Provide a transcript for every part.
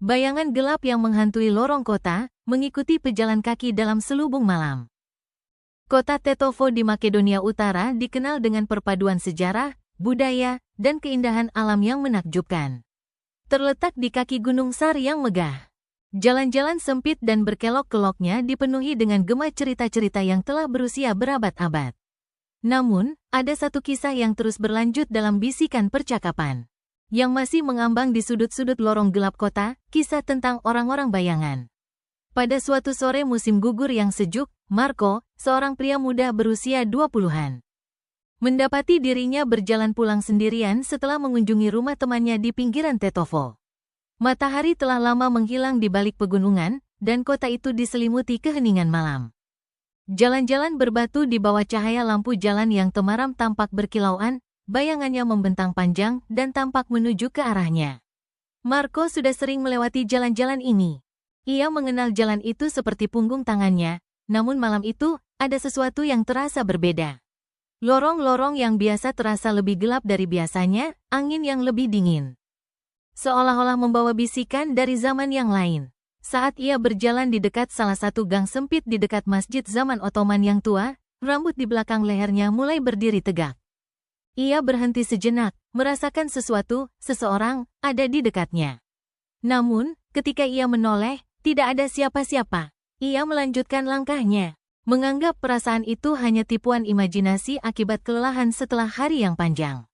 Bayangan gelap yang menghantui lorong kota, mengikuti pejalan kaki dalam selubung malam. Kota Tetovo di Makedonia Utara dikenal dengan perpaduan sejarah, budaya, dan keindahan alam yang menakjubkan. Terletak di kaki gunung Sar yang megah. Jalan-jalan sempit dan berkelok-keloknya dipenuhi dengan gema cerita-cerita yang telah berusia berabad-abad. Namun, ada satu kisah yang terus berlanjut dalam bisikan percakapan. Yang masih mengambang di sudut-sudut lorong gelap kota, kisah tentang orang-orang bayangan. Pada suatu sore musim gugur yang sejuk, Marco, seorang pria muda berusia 20-an, mendapati dirinya berjalan pulang sendirian setelah mengunjungi rumah temannya di pinggiran Tetovo. Matahari telah lama menghilang di balik pegunungan, dan kota itu diselimuti keheningan malam. Jalan-jalan berbatu di bawah cahaya lampu jalan yang temaram tampak berkilauan, bayangannya membentang panjang dan tampak menuju ke arahnya. Marco sudah sering melewati jalan-jalan ini. Ia mengenal jalan itu seperti punggung tangannya, namun malam itu, ada sesuatu yang terasa berbeda. Lorong-lorong yang biasa terasa lebih gelap dari biasanya, angin yang lebih dingin. Seolah-olah membawa bisikan dari zaman yang lain. Saat ia berjalan di dekat salah satu gang sempit di dekat masjid zaman Ottoman yang tua, rambut di belakang lehernya mulai berdiri tegak. Ia berhenti sejenak, merasakan seseorang, ada di dekatnya. Namun, ketika ia menoleh, tidak ada siapa-siapa. Ia melanjutkan langkahnya, menganggap perasaan itu hanya tipuan imajinasi akibat kelelahan setelah hari yang panjang.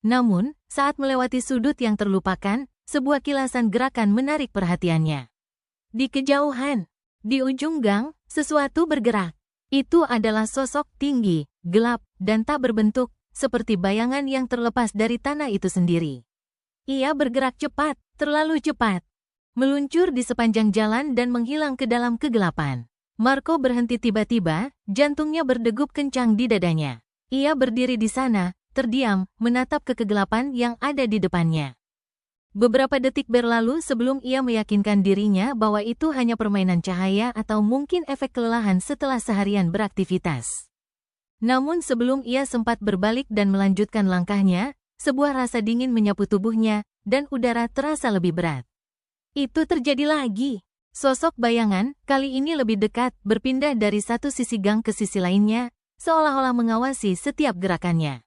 Namun, saat melewati sudut yang terlupakan, sebuah kilasan gerakan menarik perhatiannya. Di kejauhan, di ujung gang, sesuatu bergerak. Itu adalah sosok tinggi, gelap, dan tak berbentuk, seperti bayangan yang terlepas dari tanah itu sendiri. Ia bergerak cepat, terlalu cepat, meluncur di sepanjang jalan dan menghilang ke dalam kegelapan. Marco berhenti tiba-tiba, jantungnya berdegup kencang di dadanya. Ia berdiri di sana, terdiam, menatap ke kegelapan yang ada di depannya. Beberapa detik berlalu sebelum ia meyakinkan dirinya bahwa itu hanya permainan cahaya atau mungkin efek kelelahan setelah seharian beraktivitas. Namun sebelum ia sempat berbalik dan melanjutkan langkahnya, sebuah rasa dingin menyapu tubuhnya, dan udara terasa lebih berat. Itu terjadi lagi. Sosok bayangan, kali ini lebih dekat, berpindah dari satu sisi gang ke sisi lainnya, seolah-olah mengawasi setiap gerakannya.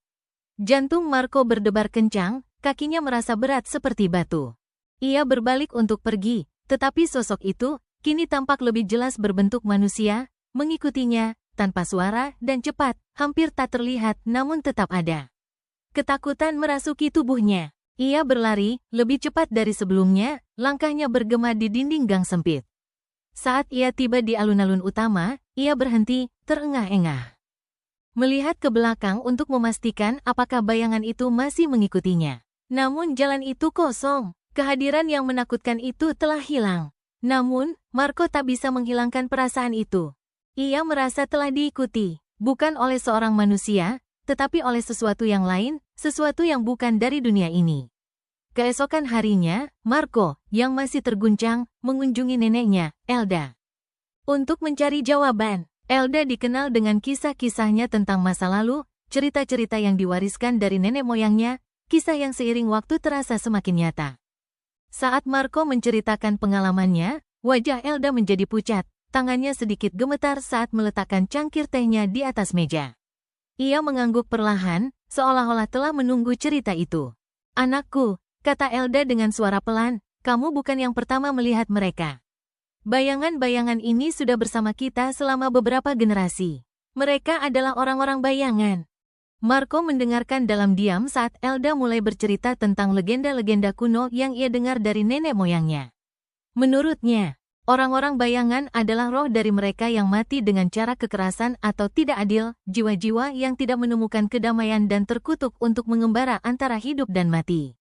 Jantung Marco berdebar kencang, kakinya merasa berat seperti batu. Ia berbalik untuk pergi, tetapi sosok itu, kini tampak lebih jelas berbentuk manusia, mengikutinya, tanpa suara dan cepat, hampir tak terlihat namun tetap ada. Ketakutan merasuki tubuhnya. Ia berlari, lebih cepat dari sebelumnya, langkahnya bergema di dinding gang sempit. Saat ia tiba di alun-alun utama, ia berhenti, terengah-engah. Melihat ke belakang untuk memastikan apakah bayangan itu masih mengikutinya. Namun jalan itu kosong, kehadiran yang menakutkan itu telah hilang. Namun, Marco tak bisa menghilangkan perasaan itu. Ia merasa telah diikuti, bukan oleh seorang manusia, tetapi oleh sesuatu yang lain, sesuatu yang bukan dari dunia ini. Keesokan harinya, Marco, yang masih terguncang, mengunjungi neneknya, Elda. Untuk mencari jawaban, Elda dikenal dengan kisah-kisahnya tentang masa lalu, cerita-cerita yang diwariskan dari nenek moyangnya, kisah yang seiring waktu terasa semakin nyata. Saat Marco menceritakan pengalamannya, wajah Elda menjadi pucat. Tangannya sedikit gemetar saat meletakkan cangkir tehnya di atas meja. Ia mengangguk perlahan, seolah-olah telah menunggu cerita itu. "Anakku," kata Elda dengan suara pelan, "kamu bukan yang pertama melihat mereka. Bayangan-bayangan ini sudah bersama kita selama beberapa generasi. Mereka adalah orang-orang bayangan." Marco mendengarkan dalam diam saat Elda mulai bercerita tentang legenda-legenda kuno yang ia dengar dari nenek moyangnya. Menurutnya, orang-orang bayangan adalah roh dari mereka yang mati dengan cara kekerasan atau tidak adil, jiwa-jiwa yang tidak menemukan kedamaian dan terkutuk untuk mengembara antara hidup dan mati.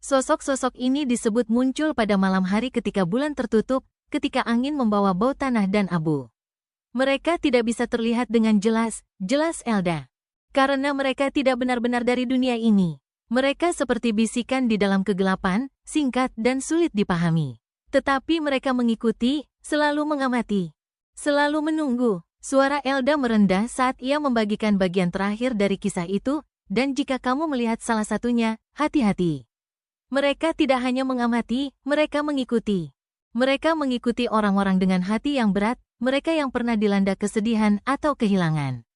Sosok-sosok ini disebut muncul pada malam hari ketika bulan tertutup, ketika angin membawa bau tanah dan abu. Mereka tidak bisa terlihat dengan jelas Elda. Karena mereka tidak benar-benar dari dunia ini. Mereka seperti bisikan di dalam kegelapan, singkat dan sulit dipahami. Tetapi mereka mengikuti, selalu mengamati, selalu menunggu. Suara Elda merendah saat ia membagikan bagian terakhir dari kisah itu, dan jika kamu melihat salah satunya, hati-hati. Mereka tidak hanya mengamati, mereka mengikuti. Mereka mengikuti orang-orang dengan hati yang berat, mereka yang pernah dilanda kesedihan atau kehilangan.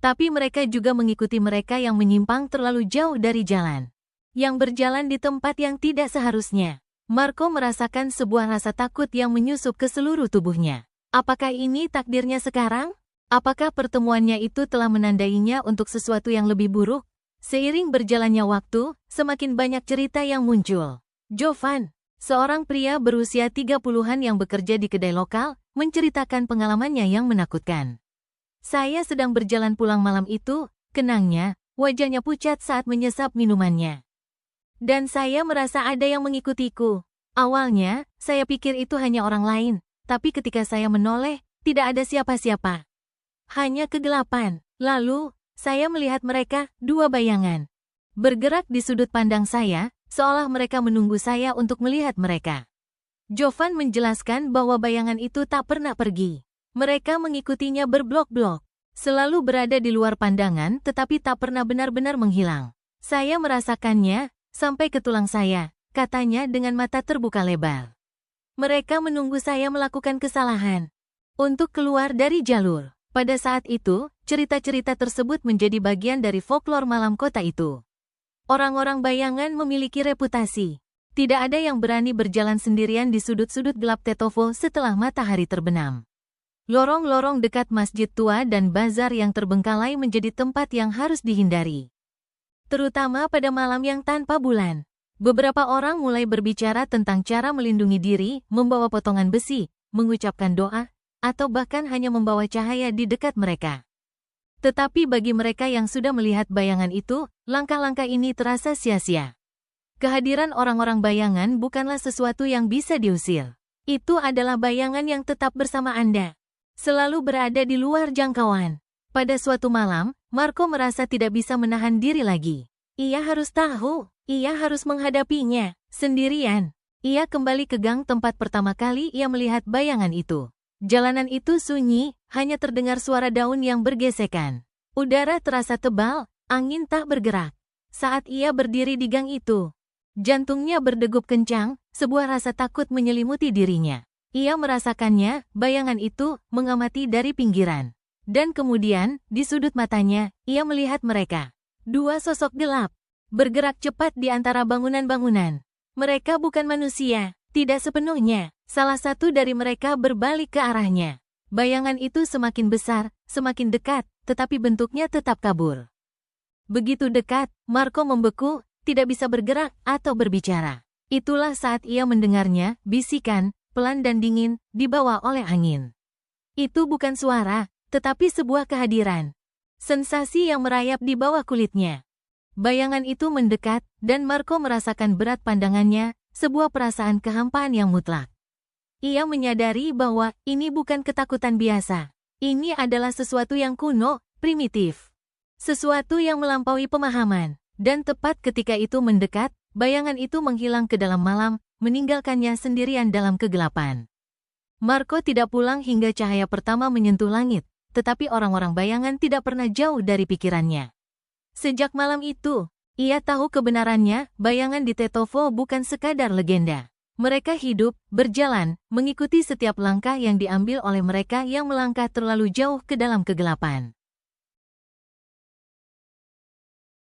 Tapi mereka juga mengikuti mereka yang menyimpang terlalu jauh dari jalan, yang berjalan di tempat yang tidak seharusnya. Marco merasakan sebuah rasa takut yang menyusup ke seluruh tubuhnya. Apakah ini takdirnya sekarang? Apakah pertemuannya itu telah menandainya untuk sesuatu yang lebih buruk? Seiring berjalannya waktu, semakin banyak cerita yang muncul. Jovan, seorang pria berusia 30-an yang bekerja di kedai lokal, menceritakan pengalamannya yang menakutkan. Saya sedang berjalan pulang malam itu, kenangnya, wajahnya pucat saat menyesap minumannya. Dan saya merasa ada yang mengikutiku. Awalnya, saya pikir itu hanya orang lain, tapi ketika saya menoleh, tidak ada siapa-siapa. Hanya kegelapan. Lalu, saya melihat mereka, dua bayangan. Bergerak di sudut pandang saya, seolah mereka menunggu saya untuk melihat mereka. Jovan menjelaskan bahwa bayangan itu tak pernah pergi. Mereka mengikutinya berblok-blok. Selalu berada di luar pandangan tetapi tak pernah benar-benar menghilang. Saya merasakannya, sampai ke tulang saya, katanya dengan mata terbuka lebar. Mereka menunggu saya melakukan kesalahan untuk keluar dari jalur. Pada saat itu, cerita-cerita tersebut menjadi bagian dari folklore malam kota itu. Orang-orang bayangan memiliki reputasi. Tidak ada yang berani berjalan sendirian di sudut-sudut gelap Tetovo setelah matahari terbenam. Lorong-lorong dekat masjid tua dan bazar yang terbengkalai menjadi tempat yang harus dihindari. Terutama pada malam yang tanpa bulan. Beberapa orang mulai berbicara tentang cara melindungi diri, membawa potongan besi, mengucapkan doa, atau bahkan hanya membawa cahaya di dekat mereka. Tetapi bagi mereka yang sudah melihat bayangan itu, langkah-langkah ini terasa sia-sia. Kehadiran orang-orang bayangan bukanlah sesuatu yang bisa diusir. Itu adalah bayangan yang tetap bersama Anda. Selalu berada di luar jangkauan. Pada suatu malam, Marco merasa tidak bisa menahan diri lagi. Ia harus tahu, ia harus menghadapinya, sendirian. Ia kembali ke gang tempat pertama kali ia melihat bayangan itu. Jalanan itu sunyi, hanya terdengar suara daun yang bergesekan. Udara terasa tebal, angin tak bergerak. Saat ia berdiri di gang itu, jantungnya berdegup kencang, sebuah rasa takut menyelimuti dirinya. Ia merasakannya, bayangan itu, mengamati dari pinggiran. Dan kemudian, di sudut matanya, ia melihat mereka. Dua sosok gelap, bergerak cepat di antara bangunan-bangunan. Mereka bukan manusia, tidak sepenuhnya. Salah satu dari mereka berbalik ke arahnya. Bayangan itu semakin besar, semakin dekat, tetapi bentuknya tetap kabur. Begitu dekat, Marco membeku, tidak bisa bergerak atau berbicara. Itulah saat ia mendengarnya, bisikan, pelan dan dingin, dibawa oleh angin. Itu bukan suara, tetapi sebuah kehadiran. Sensasi yang merayap di bawah kulitnya. Bayangan itu mendekat, dan Marco merasakan berat pandangannya, sebuah perasaan kehampaan yang mutlak. Ia menyadari bahwa ini bukan ketakutan biasa. Ini adalah sesuatu yang kuno, primitif. Sesuatu yang melampaui pemahaman. Dan tepat ketika itu mendekat, bayangan itu menghilang ke dalam malam, meninggalkannya sendirian dalam kegelapan. Marco tidak pulang hingga cahaya pertama menyentuh langit, tetapi orang-orang bayangan tidak pernah jauh dari pikirannya. Sejak malam itu, ia tahu kebenarannya, bayangan di Tetovo bukan sekadar legenda. Mereka hidup, berjalan, mengikuti setiap langkah yang diambil oleh mereka yang melangkah terlalu jauh ke dalam kegelapan.